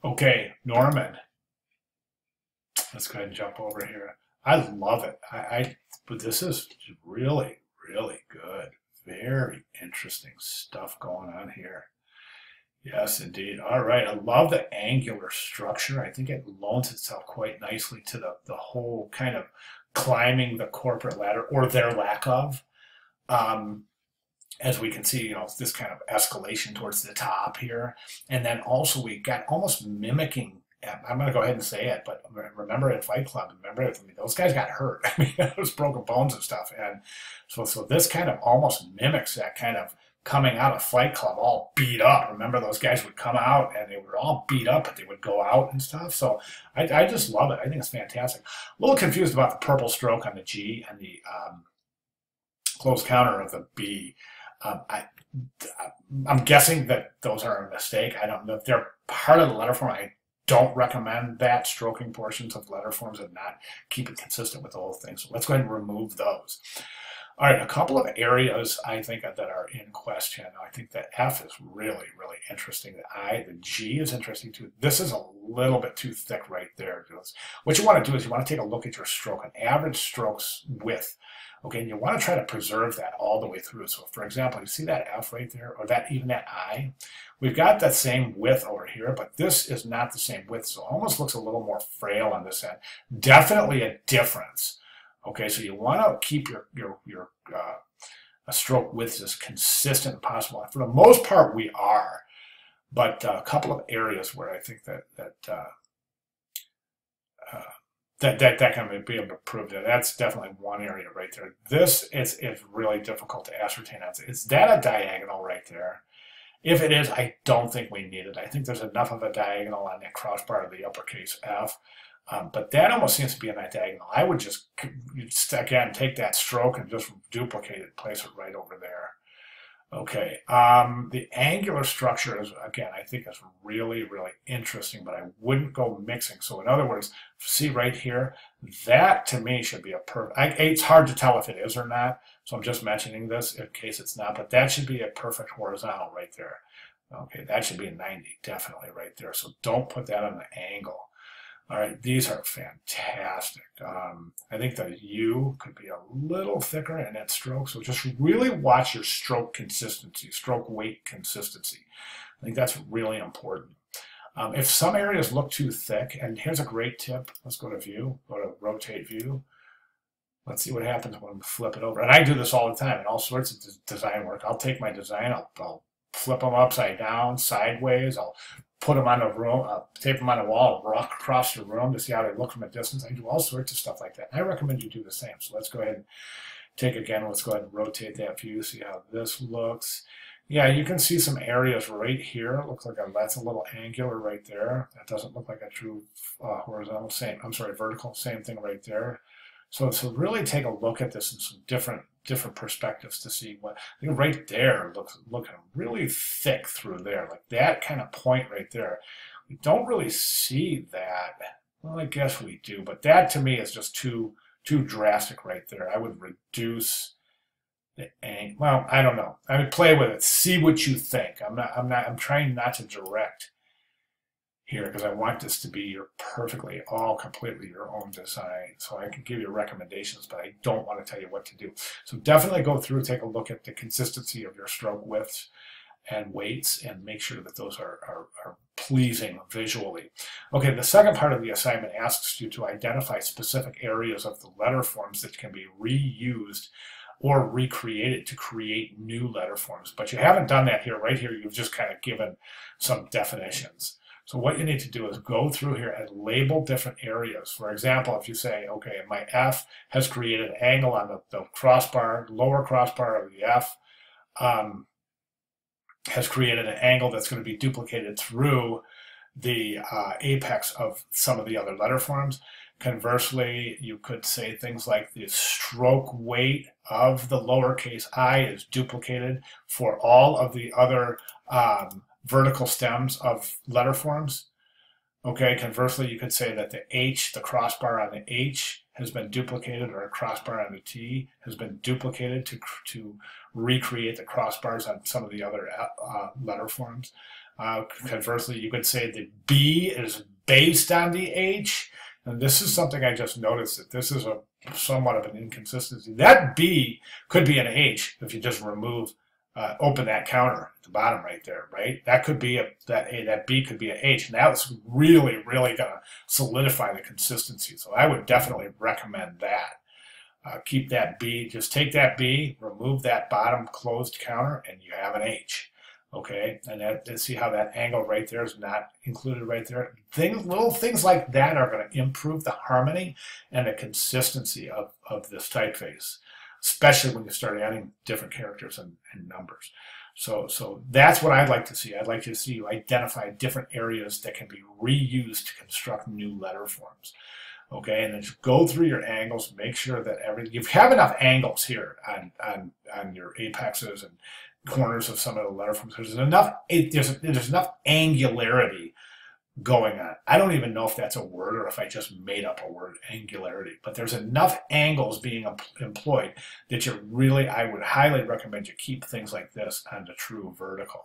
Okay, Norman. Let's go ahead and jump over here. I love it. But this is really, really good. Very interesting stuff going on here. Yes, indeed. All right. I love the angular structure. I think it loans itself quite nicely to the whole kind of climbing the corporate ladder or their lack of. Um, as we can see, this kind of escalation towards the top here. And then also we got almost mimicking, I'm going to go ahead and say it, but remember at Fight Club, those guys got hurt. I mean, it was broken bones and stuff. And so this kind of almost mimics that kind of coming out of Fight Club all beat up. Remember those guys would come out and they were all beat up, but they would go out and stuff. So I just love it. I think it's fantastic. A little confused about the purple stroke on the G and the closed counter of the B. Um, I, I'm guessing that those are a mistake. I don't know if they're part of the letter form. I don't recommend that stroking portions of letter forms and not keep it consistent with the whole thing. So let's go ahead and remove those. All right, a couple of areas I think that are in question. I think that F is really, really interesting. The G is interesting too. This is a little bit too thick right there. What you want to do is you want to take a look at your stroke, an average stroke's width. Okay, and you want to try to preserve that all the way through. So for example, you see that F right there, or even that I? We've got that same width over here, but this is not the same width, so it almost looks a little more frail on this end. Definitely a difference. Okay, so you want to keep your stroke width as consistent as possible. For the most part, we are, but a couple of areas where I think that can be improved. That's definitely one area right there. This is really difficult to ascertain. Is that a diagonal right there? If it is, I don't think we need it. I think there's enough of a diagonal on that crossbar of the uppercase F. But that almost seems to be in that diagonal. I would just, again, take that stroke and just duplicate it, place it right over there. Okay, the angular structure is, again, I think is really, really interesting, but I wouldn't go mixing. So in other words, see right here, that to me should be a perfect, it's hard to tell if it is or not, so I'm just mentioning this in case it's not, but that should be a perfect horizontal right there. Okay, that should be a 90, definitely right there. So don't put that on the angle. All right, these are fantastic. I think the U could be a little thicker in that stroke, so just really watch your stroke consistency, stroke weight consistency. I think that's really important. If some areas look too thick, and here's a great tip, let's go to view, go to rotate view. Let's see what happens when we flip it over. And I do this all the time in all sorts of design work. I'll take my design, I'll flip them upside down, sideways, I'll put them on a room, tape them on a wall, rock across the room to see how they look from a distance. I do all sorts of stuff like that. I recommend you do the same. So let's go ahead and let's go ahead and rotate that view, see how this looks. Yeah, you can see some areas right here. It looks like that's a little angular right there. That doesn't look like a true horizontal. Vertical. Same thing right there. So really take a look at this in some different perspectives to see what, I think right there looking really thick through there, like that kind of point right there. We don't really see that. Well, I guess we do, but that to me is just too drastic right there. I would reduce the angle. Well, I don't know. I would play with it. See what you think. I'm trying not to direct here because I want this to be your completely your own design. So I can give you recommendations, but I don't want to tell you what to do. So definitely go through, take a look at the consistency of your stroke widths and weights and make sure that those are pleasing visually. Okay, the second part of the assignment asks you to identify specific areas of the letter forms that can be reused or recreated to create new letter forms. But you haven't done that here. Right here, you've just kind of given some definitions. So what you need to do is go through here and label different areas. For example, if you say, okay, my F has created an angle on the crossbar, lower crossbar of the F, has created an angle that's going to be duplicated through the apex of some of the other letter forms. Conversely, you could say things like the stroke weight of the lowercase I is duplicated for all of the other vertical stems of letter forms. Okay, conversely, you could say that the H, the crossbar on the H has been duplicated, or a crossbar on the T has been duplicated to recreate the crossbars on some of the other letter forms. Conversely, you could say the B is based on the H. And this is something I just noticed, that this is a somewhat of an inconsistency. That B could be an H if you just open that counter at the bottom right there, right? That could be that B could be an H, and that's really, really going to solidify the consistency. So I would definitely recommend that. Keep that B, just take that B, remove that bottom closed counter, and you have an H. Okay, and see how that angle right there is not included right there. Little things like that are going to improve the harmony and the consistency of this typeface, especially when you start adding different characters and numbers. So that's what I'd like to see. I'd like to see you identify different areas that can be reused to construct new letter forms. Okay, and then just go through your angles, make sure that you have enough angles here on your apexes and corners of some of the letter forms. There's enough angularity going on. I don't even know if that's a word or if I just made up a word, angularity, but there's enough angles being employed that I would highly recommend you keep things like this on the true vertical.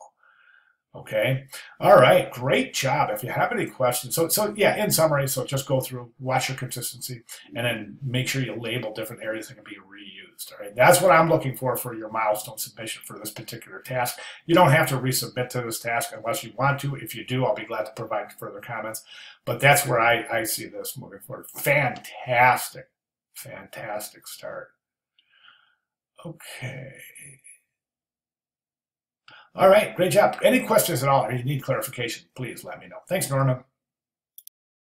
Okay. All right. Great job. If you have any questions, so yeah, in summary, so just go through, watch your consistency, and then make sure you label different areas that can be reused. All right. That's what I'm looking for your milestone submission for this particular task. You don't have to resubmit to this task unless you want to. If you do, I'll be glad to provide further comments. But that's where I see this moving forward. Fantastic. Fantastic start. Okay. All right, great job. Any questions at all, or you need clarification, please let me know. Thanks, Norman.